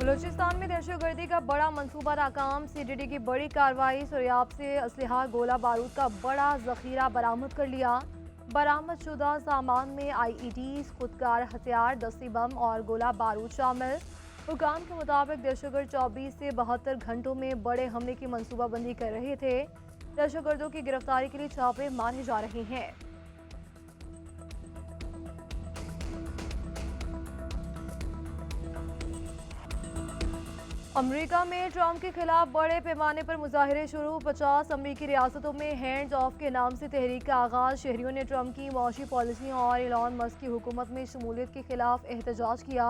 बलूचिस्तान में दहशतगर्दी का बड़ा मंसूबा नाकाम। सीडीडी की बड़ी कार्रवाई। सुरयाब से असलहा गोला बारूद का बड़ा जखीरा बरामद कर लिया। बरामद शुदा सामान में आईईडीज, खुदकार हथियार, दस्ती बम और गोला बारूद शामिल। हुकाम के मुताबिक दहशतगर्द 24 से 72 घंटों में बड़े हमले की मंसूबाबंदी कर रहे थे। दहशतगर्दों की गिरफ्तारी के लिए छापे मारे जा रहे हैं। अमेरिका में ट्रंप के खिलाफ बड़े पैमाने पर मुजाहिरे शुरू। 50 अमेरिकी रियासतों में हैंड्स ऑफ के नाम से तहरीक का आगाज। शहरियों ने ट्रंप की मौशी पॉलिसियों और एलॉन मस्क की हुकूमत में शमूलियत के खिलाफ एहतजाज किया।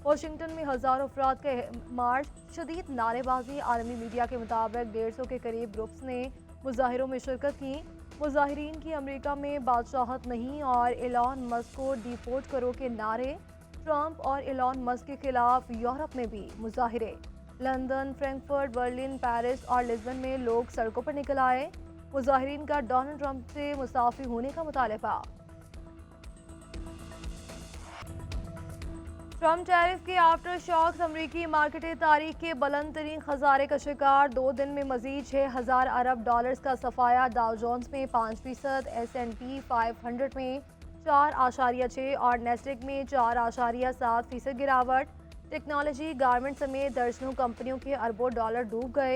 वाशिंगटन में हजारों अफराद का मार्च, शदीद नारेबाजी। आलमी मीडिया के मुताबिक 150 के करीब ग्रुप्स ने मुजाहिरों में शिरकत की। मुजाहिरीन की अमेरिका में बादशाहत नहीं और एलॉन मस्क को डिपोर्ट करो के नारे। ट्रंप और एलॉन मस्क के खिलाफ यूरोप में भी मुजाहिरे। लंदन, फ्रैंकफर्ट, बर्लिन, पेरिस और लिस्बन में लोग सड़कों पर निकल आए। मुजाहिरीन का डोनाल्ड ट्रंप से मुसाफी होने का मुतालबा। ट्रंप टैरिफ के आफ्टर शॉक्स। अमरीकी मार्केटें तारीख के बुलंद तरीन खसारे का शिकार। 2 दिन में मजीद 6,000 अरब डॉलर्स का सफाया। डाउ जोन्स में 5%, S&P 500 में 4.6 और नेस्डेक में 4.7% गिरावट। टेक्नोलॉजी, गारमेंट समेत दर्जनों कंपनियों के अरबों डॉलर डूब गए।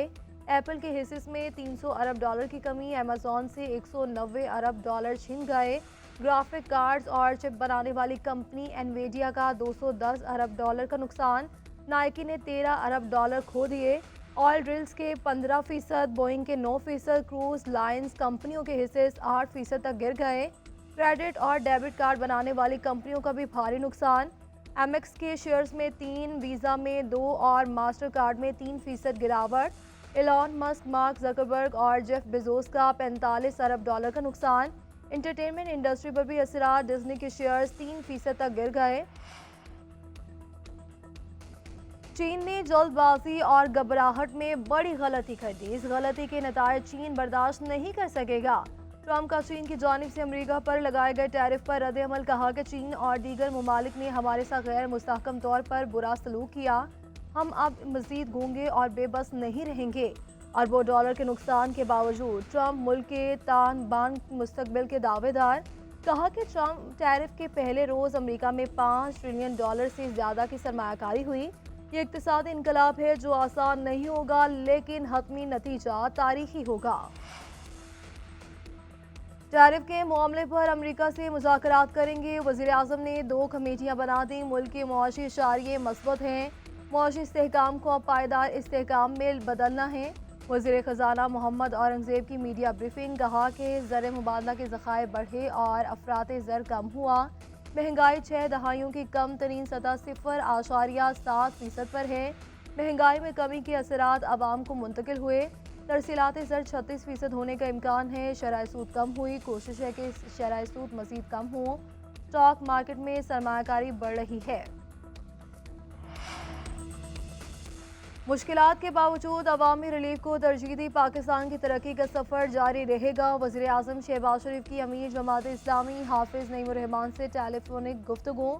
एप्पल के हिस्से में 300 अरब डॉलर की कमी। अमेजॉन से 190 अरब डॉलर छिन गए। ग्राफिक कार्ड्स और चिप बनाने वाली कंपनी एनवीडिया का 210 अरब डॉलर का नुकसान। नाइकी ने 13 अरब डॉलर खो दिए। ऑयल ड्रिल्स के 15%, बोइंग के 9%, क्रूज लाइन्स कंपनियों के हिस्से 8% तक गिर गए। क्रेडिट और डेबिट कार्ड बनाने वाली कंपनियों का भी भारी नुकसान। एमएक्स के शेयर्स में 3, वीज़ा में 2 और मास्टर कार्ड में 3% गिरावट। एलॉन मस्क, मार्क जकरबर्ग और जेफ बेजोस का 45 अरब डॉलर का नुकसान। एंटरटेनमेंट इंडस्ट्री पर भी असरात। डिज्नी के शेयर्स 3% तक गिर गए। चीन ने जल्दबाजी और घबराहट में बड़ी गलती कर दी। इस गलती के नतायज चीन बर्दाश्त नहीं कर सकेगा। ट्रंप का चीन की जानिब से अमेरिका पर लगाए गए टैरिफ पर रद्द अमल। कहा कि चीन और दीगर ममालिक ने हमारे साथ गैर मुस्तहकम तौर पर बुरा सलूक किया। हम अब मजीद गूंगे और बेबस नहीं रहेंगे। अरबों डॉलर के नुकसान के बावजूद ट्रंप मुल्क के तान बान मुस्तकबिल के दावेदार। कहा कि ट्रंप टैरिफ के पहले रोज अमेरिका में 5 ट्रिलियन डॉलर से ज्यादा की सरमायाकारी हुई। ये इक्तिसादी इनकलाब है जो आसान नहीं होगा, लेकिन हतमी नतीजा तारीखी होगा। टैरिफ के मामले पर अमेरिका से मुज़ाकरात करेंगे। वज़ीर आज़म ने 2 कमेटियाँ बना दी। मुल्क के मुआशी इशारे मस्बत हैं। मुआशी इस्तेहकाम को अब पायदार इस्तेहकाम में बदलना है। वज़ीर ख़जाना मोहम्मद औरंगज़ेब की मीडिया ब्रीफिंग। कहा कि ज़र मुबादला के ज़खायर बढ़े और अफरात ज़र कम हुआ। महंगाई 6 दहाइयों की कम तरीन सतह 0.7% पर है। महंगाई में कमी के असरात अवाम को मुंतकिल हुए। तरसीलात ज़र 36% होने का इम्कान है। शरह सूद कम हुई। कोशिश है कि शरह सूद मज़ीद कम हो। स्टॉक मार्केट में सरमायाकारी बढ़ रही है। मुश्किलात के बावजूद अवामी रिलीफ को तरजीह दी। पाकिस्तान की तरक्की का सफ़र जारी रहेगा। वज़ीर आज़म शहबाज शरीफ की अमीर जमात इस्लामी हाफिज़ नईम रहमान से टेलीफोनिक गुफ्तगू।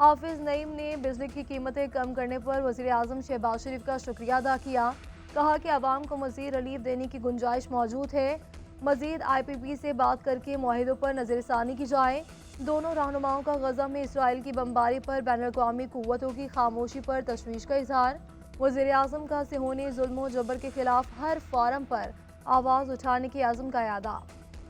हाफिज़ नईम ने बिजली की कीमतें कम करने पर वज़ीर आज़म शहबाज शरीफ का शुक्रिया अदा किया। कहा कि अवाम को मज़ीद रिलीफ देने की गुंजाइश मौजूद है। मज़ीद IPP से बात करके मुआहिदों पर नज़रसानी की जाए। दोनों रहनुमाओं का गज़ा में इसराइल की बमबारी पर बैनुल-अक़वामी क़ुव्वतों की खामोशी पर तशवीश का इज़हार। वज़ीर आज़म का सेहूनी जुल्म व जबर के खिलाफ हर फोरम पर आवाज़ उठाने की आज़म का यादा।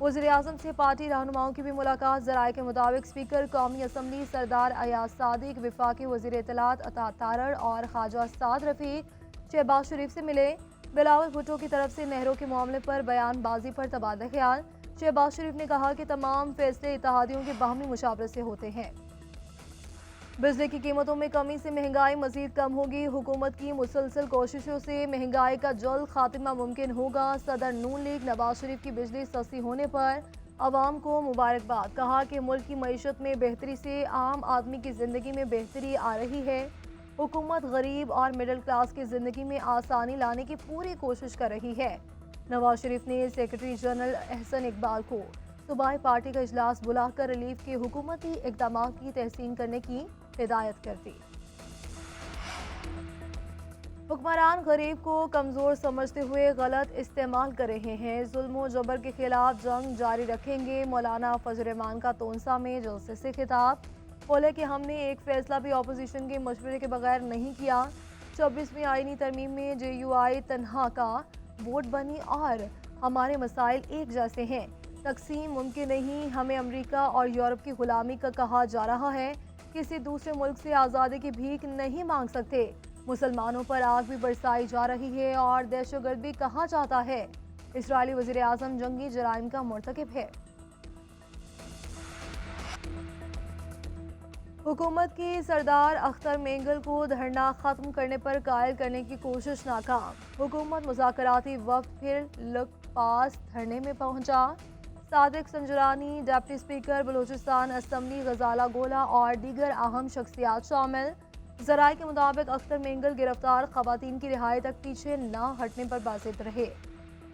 वज़ीर आज़म से पार्टी रहनुमाओं की भी मुलाकात। ज़राए के मुताबिक स्पीकर कौमी असम्बली सरदार अयाज सादिक, वफाकी वज़ीर इत्तलात अता तारड़ और ख्वाजा साद रफ़ीक शहबाज शरीफ से मिले। बिलावल भुट्टो की तरफ से नहरों के मामले पर बयानबाजी पर तबादला ख्याल। शहबाज शरीफ ने कहा कि तमाम फैसले इत्तेहादियों के बाहमी मुशावरत से होते हैं। बिजली की कीमतों में कमी से महंगाई मजीद कम होगी। हुकूमत की मुसलसल कोशिशों से महंगाई का जल्द खात्मा मुमकिन होगा। सदर नून लीग नवाज शरीफ की बिजली सस्ती होने पर अवाम को मुबारकबाद। कहा कि मुल्क की मईशत में बेहतरी से आम आदमी की जिंदगी में बेहतरी आ रही है। हुकूमत गरीब और मिडिल क्लास की जिंदगी में आसानी लाने की पूरी कोशिश कर रही है। नवाज शरीफ ने सेक्रेटरी जनरल एहसन इकबाल को सूबाई पार्टी का इजलास बुलाकर रिलीफ के हुकूमती इक़दामात की तहसीन करने की हिदायत कर दी। حکمران غریب کو کمزور سمجھتے ہوئے غلط استعمال کر رہے ہیں، ظلم و جبر کے خلاف جنگ جاری رکھیں گے۔ مولانا فضل الرحمان کا تونسا میں جلسے سے خطاب، بولے کہ ہم نے ایک فیصلہ بھی اپوزیشن کے مشورے کے بغیر نہیں کیا۔ 26ویں آئینی ترمیم میں جے یو آئی تنہا کا ووٹ بنی اور ہمارے مسائل ایک جیسے ہیں۔ تقسیم ممکن نہیں، ہمیں امریکہ اور یورپ کی غلامی کا کہا جا رہا ہے، کسی دوسرے ملک سے آزادی کی بھیک نہیں مانگ سکتے۔ مسلمانوں پر آگ بھی برسائی جا رہی ہے اور دہشت گرد بھی کہا جاتا ہے۔ اسرائیلی وزیر اعظم جنگی جرائم کا مرتکب ہے۔ حکومت کی سردار اختر مینگل کو دھرنا ختم کرنے پر قائل کرنے کی کوشش ناکام، حکومت مذاکراتی وفد پھر لک پاس دھرنے میں پہنچا۔ Sadiq Sanjrani, deputy speaker Balochistan assembly Ghazala Gola اور دیگر اہم شخصیات شامل۔ ذرائع کے مطابق اختر مینگل گرفتار خواتین کی رہائی تک پیچھے نہ ہٹنے پر بازید رہے۔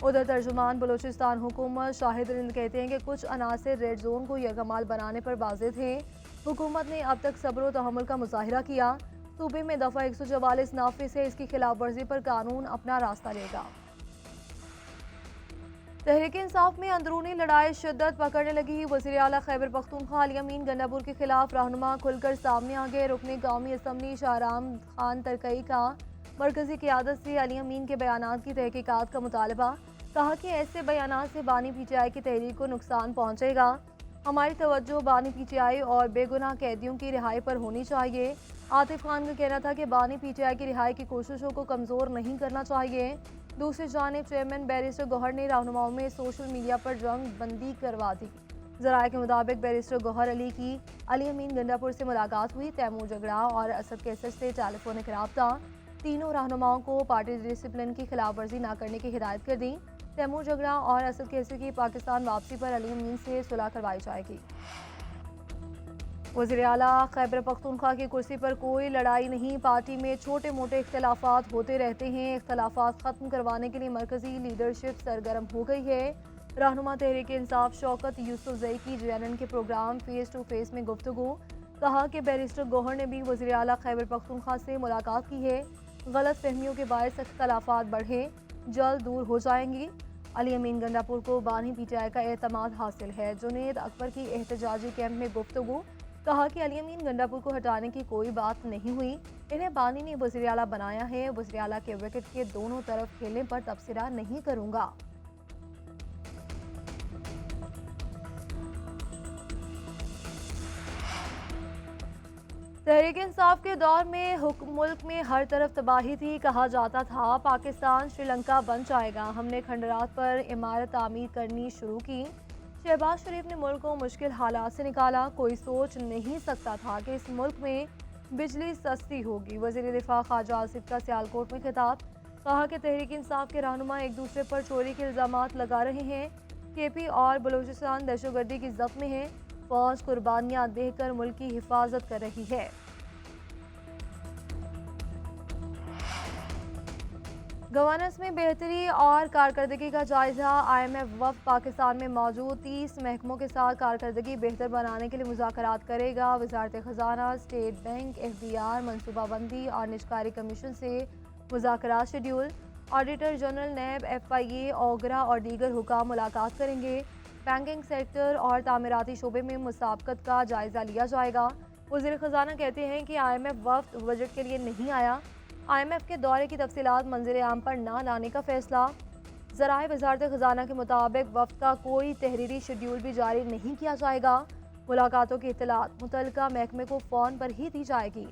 ادھر ترجمان بلوچستان حکومت شاہد الہند کہتے ہیں کہ کچھ عناصر ریڈ زون کو یکمال بنانے پر بازید ہیں۔ حکومت نے اب تک صبر و تحمل کا مظاہرہ کیا، صوبے میں دفعہ 144 نافذ ہے، اس کی خلاف ورزی پر قانون اپنا راستہ لے گا۔ تحریک انصاف میں اندرونی لڑائی شدت پکڑنے لگی، وزیر اعلیٰ خیبر پختونخوا علی امین گنڈاپور کے خلاف رہنما کھل کر سامنے آ گئے۔ رکن قومی اسمبلی شاہرام خان ترکئی کا مرکزی قیادت سے علی امین کے بیانات کی تحقیقات کا مطالبہ، کہا کہ ایسے بیانات سے بانی پی ٹی آئی کی تحریک کو نقصان پہنچے گا۔ ہماری توجہ بانی پی ٹی آئی اور بے گناہ قیدیوں کی رہائی پر ہونی چاہیے۔ عاطف خان کا کہنا تھا کہ بانی پی ٹی آئی کی رہائی کی کوششوں کو کمزور نہیں کرنا چاہیے۔ دوسری جانب چیئرمین بیرسٹر گوہر نے رہنماؤں میں سوشل میڈیا پر جنگ بندی کروا دی۔ ذرائع کے مطابق بیرسٹر گوہر علی کی علی امین گنڈاپور سے ملاقات ہوئی، تیمور جگڑا اور اسد کیسر سے ٹیلی فونک رابطہ، تینوں رہنماؤں کو پارٹی ڈسپلن کی خلاف ورزی نہ کرنے کی ہدایت کر دی۔ تیمور جگڑا اور اسد کیسر کی پاکستان واپسی پر علی امین سے صلح کروائی جائے گی۔ وزیر اعلیٰ خیبر پختونخوا کی کرسی پر کوئی لڑائی نہیں، پارٹی میں چھوٹے موٹے اختلافات ہوتے رہتے ہیں، اختلافات ختم کروانے کے لیے مرکزی لیڈرشپ سرگرم ہو گئی ہے۔ رہنما تحریک انصاف شوکت یوسف زئی کی جے این این کے پروگرام فیس ٹو فیس میں گفتگو، کہا کہ بیرسٹر گوہر نے بھی وزیر اعلیٰ خیبر پختونخوا سے ملاقات کی ہے، غلط فہمیوں کے باعث اختلافات بڑھے جلد دور ہو جائیں گی۔ علی امین گنڈاپور کو بانی پی ٹی آئی کا اعتماد حاصل ہے۔ جنید اکبر کی احتجاجی کیمپ میں گفتگو، کہا کہ علی امین گنڈاپور کو ہٹانے کی کوئی بات نہیں ہوئی، انہیں بانی نے وزیر اعلیٰ بنایا ہے، وزیر اعلیٰ کے وکٹ کے دونوں طرف کھیلنے پر تبصرہ نہیں کروں گا۔ تحریک انصاف کے دور میں ملک میں ہر طرف تباہی تھی، کہا جاتا تھا پاکستان شری لنکا بن جائے گا، ہم نے کھنڈرات پر عمارت تعمیر کرنی شروع کی۔ شہباز شریف نے ملک کو مشکل حالات سے نکالا، کوئی سوچ نہیں سکتا تھا کہ اس ملک میں بجلی سستی ہوگی۔ وزیر دفاع خواجہ آصف کا سیالکوٹ میں خطاب، کہا کہ تحریک انصاف کے رہنما ایک دوسرے پر چوری کے الزامات لگا رہے ہیں، کے پی اور بلوچستان دہشت گردی کی زد میں ہے، فوج قربانیاں دے کر ملک کی حفاظت کر رہی ہے۔ گورننس میں بہتری اور کارکردگی کا جائزہ، آئی ایم ایف وفد پاکستان میں موجود 30 محکموں کے ساتھ کارکردگی بہتر بنانے کے لیے مذاکرات کرے گا۔ وزارت خزانہ، state bank, F B R, منصوبہ بندی اور نجکاری کمیشن سے مذاکرات schedule. Auditor general NAB, F I A, OGRA اور دیگر حکام ملاقات کریں گے۔ بینکنگ سیکٹر اور تعمیراتی شعبے میں مسابقت کا جائزہ لیا جائے گا۔ وزیر خزانہ کہتے ہیں کہ آئی ایم ایف وفد بجٹ کے لیے نہیں آیا، آئی ایم ایف کے دورے کی تفصیلات منظر عام پر نہ لانے کا فیصلہ۔ ذرائع وزارت خزانہ کے مطابق وفد کا کوئی تحریری شیڈول بھی جاری نہیں کیا جائے گا، ملاقاتوں کی اطلاعات متعلقہ محکمے کو فون پر ہی دی جائے گی۔